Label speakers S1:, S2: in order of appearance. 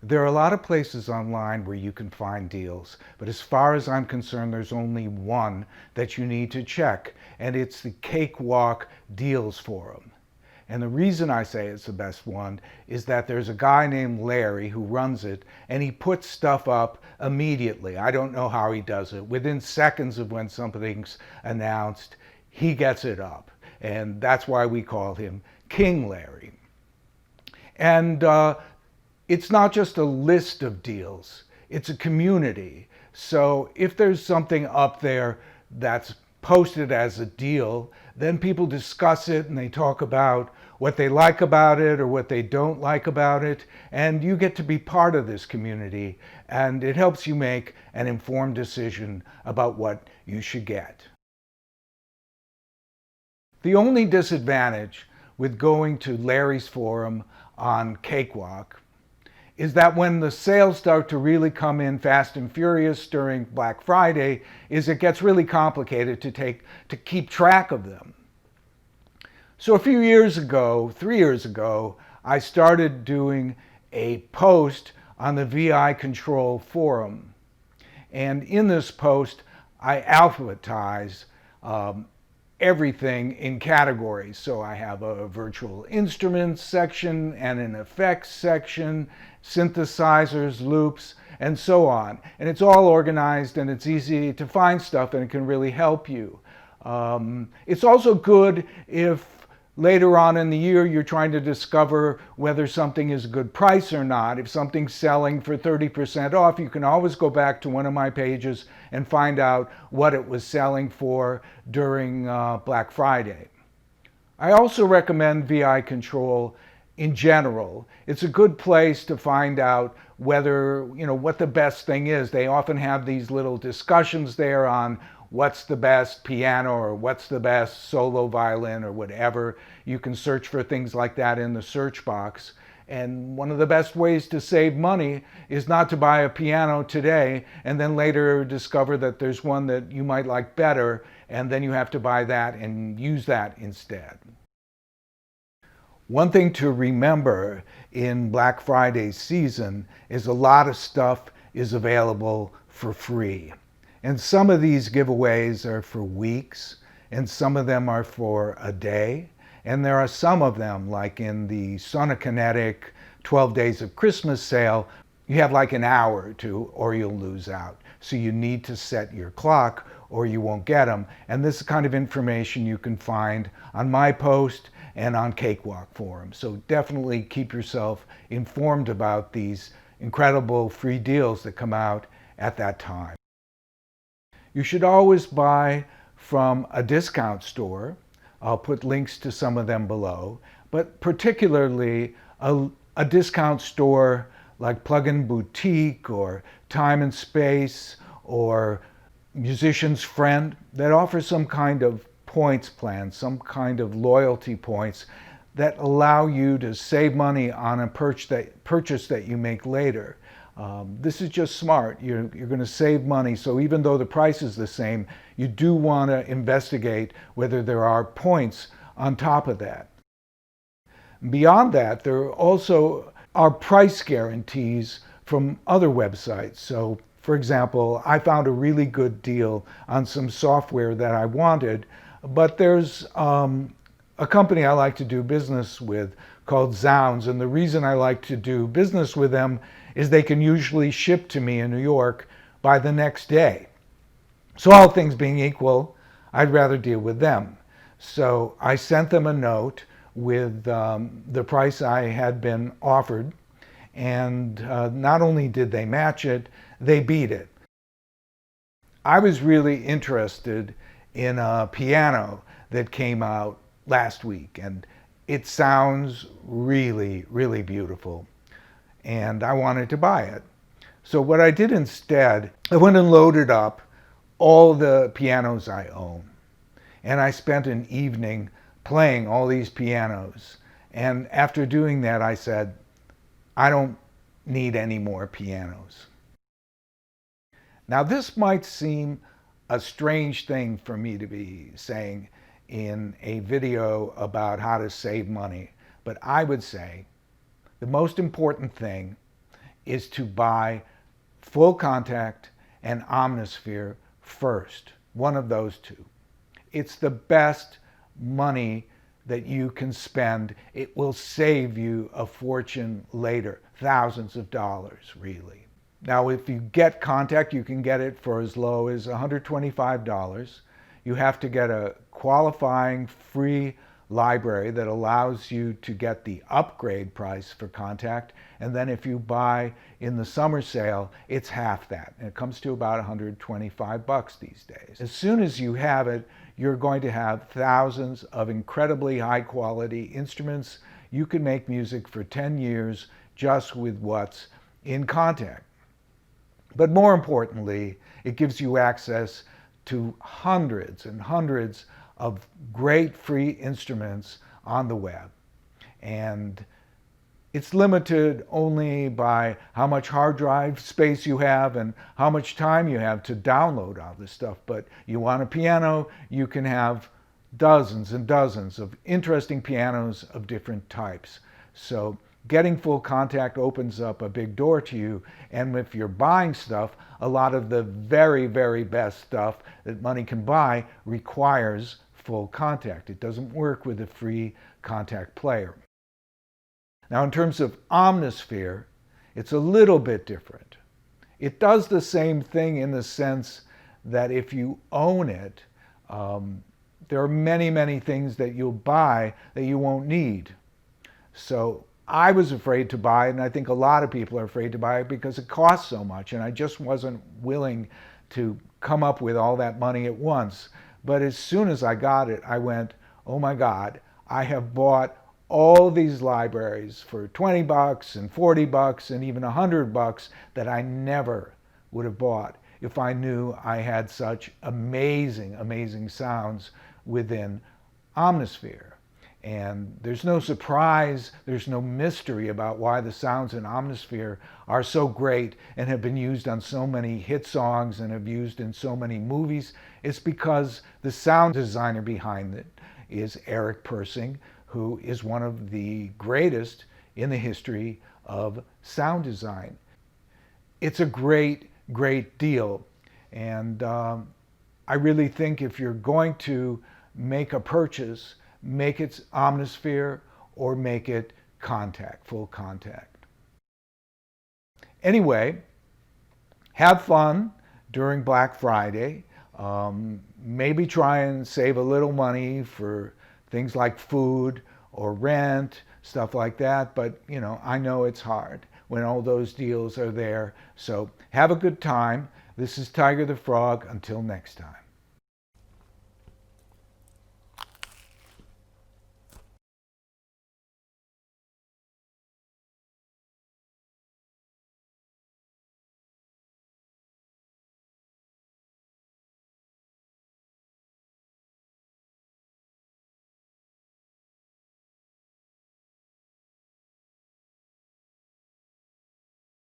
S1: There are a lot of places online where you can find deals, but as far as I'm concerned, there's only one that you need to check, and it's the Cakewalk Deals Forum. And the reason I say it's the best one is that there's a guy named Larry who runs it, and he puts stuff up immediately. I don't know how he does it. Within seconds of when something's announced, he gets it up. And that's why we call him King Larry. And it's not just a list of deals, it's a community. So if there's something up there that's posted as a deal, then people discuss it and they talk about what they like about it or what they don't like about it, and you get to be part of this community, and it helps you make an informed decision about what you should get. The only disadvantage with going to Larry's forum on Cakewalk is that when the sales start to really come in fast and furious during Black Friday, is it gets really complicated to keep track of them. So a few years ago, 3 years ago, I started doing a post on the VI Control forum. And in this post, I alphabetize everything in categories. So I have a virtual instruments section and an effects section, synthesizers, loops, and so on. And it's all organized and it's easy to find stuff and it can really help you. It's also good if later on in the year you're trying to discover whether something is a good price or not. If something's selling for 30% off, you can always go back to one of my pages and find out what it was selling for during Black Friday. I also recommend VI Control in general. It's a good place to find out whether, what the best thing is. They often have these little discussions there on what's the best piano or what's the best solo violin or whatever. You can search for things like that in the search box. And one of the best ways to save money is not to buy a piano today and then later discover that there's one that you might like better, and then you have to buy that and use that instead. One thing to remember in Black Friday season is a lot of stuff is available for free. And some of these giveaways are for weeks, and some of them are for a day. And there are some of them, like in the Sonokinetic 12 Days of Christmas sale, you have like an hour or two or you'll lose out. So you need to set your clock or you won't get them. And this is the kind of information you can find on my post and on Cakewalk Forum. So definitely keep yourself informed about these incredible free deals that come out at that time. You should always buy from a discount store. I'll put links to some of them below, but particularly a discount store like Plug-in Boutique or Time+Space or Musician's Friend that offers some kind of points plan, some kind of loyalty points that allow you to save money on a purchase that you make later. This is just smart. You're going to save money, so even though the price is the same, you do want to investigate whether there are points on top of that. Beyond that, there also are price guarantees from other websites. So, for example, I found a really good deal on some software that I wanted, but there's a company I like to do business with called Zounds, and the reason I like to do business with them is they can usually ship to me in New York by the next day. So all things being equal, I'd rather deal with them. So I sent them a note with the price I had been offered, and not only did they match it, they beat it. I was really interested in a piano that came out last week, and it sounds really, really beautiful. And I wanted to buy it. So what I did instead, I went and loaded up all the pianos I own. And I spent an evening playing all these pianos. And after doing that, I said, I don't need any more pianos. Now, this might seem a strange thing for me to be saying in a video about how to save money, but I would say the most important thing is to buy Full Kontakt and Omnisphere first. One of those two. It's the best money that you can spend. It will save you a fortune later, thousands of dollars, really. Now, if you get Kontakt, you can get it for as low as $125. You have to get a qualifying free library that allows you to get the upgrade price for Kontakt. And then if you buy in the summer sale, it's half that. And it comes to about 125 bucks these days. As soon as you have it, you're going to have thousands of incredibly high quality instruments. You can make music for 10 years just with what's in Kontakt. But more importantly, it gives you access to hundreds and hundreds of great free instruments on the web. And it's limited only by how much hard drive space you have and how much time you have to download all this stuff. But you want a piano, you can have dozens and dozens of interesting pianos of different types. So getting Full Kontakt opens up a big door to you. And if you're buying stuff, a lot of the very, very best stuff that money can buy requires Full Kontakt. It doesn't work with a free Kontakt player. Now, in terms of Omnisphere, it's a little bit different. It does the same thing in the sense that if you own it, there are many, many things that you'll buy that you won't need. So I was afraid to buy it, and I think a lot of people are afraid to buy it because it costs so much, and I just wasn't willing to come up with all that money at once. But as soon as I got it, I went, oh my God, I have bought all these libraries for 20 bucks and 40 bucks and even 100 bucks that I never would have bought if I knew I had such amazing, amazing sounds within Omnisphere. And there's no surprise, there's no mystery about why the sounds in Omnisphere are so great and have been used on so many hit songs and have used in so many movies. It's because the sound designer behind it is Eric Persing, who is one of the greatest in the history of sound design. It's a great, great deal. And I really think if you're going to make a purchase, make it Omnisphere or make it Kontakt, Full Kontakt. Anyway, have fun during Black Friday. Maybe try and save a little money for things like food or rent, stuff like that. But, you know, I know it's hard when all those deals are there. So have a good time. This is Tiger the Frog. Until next time.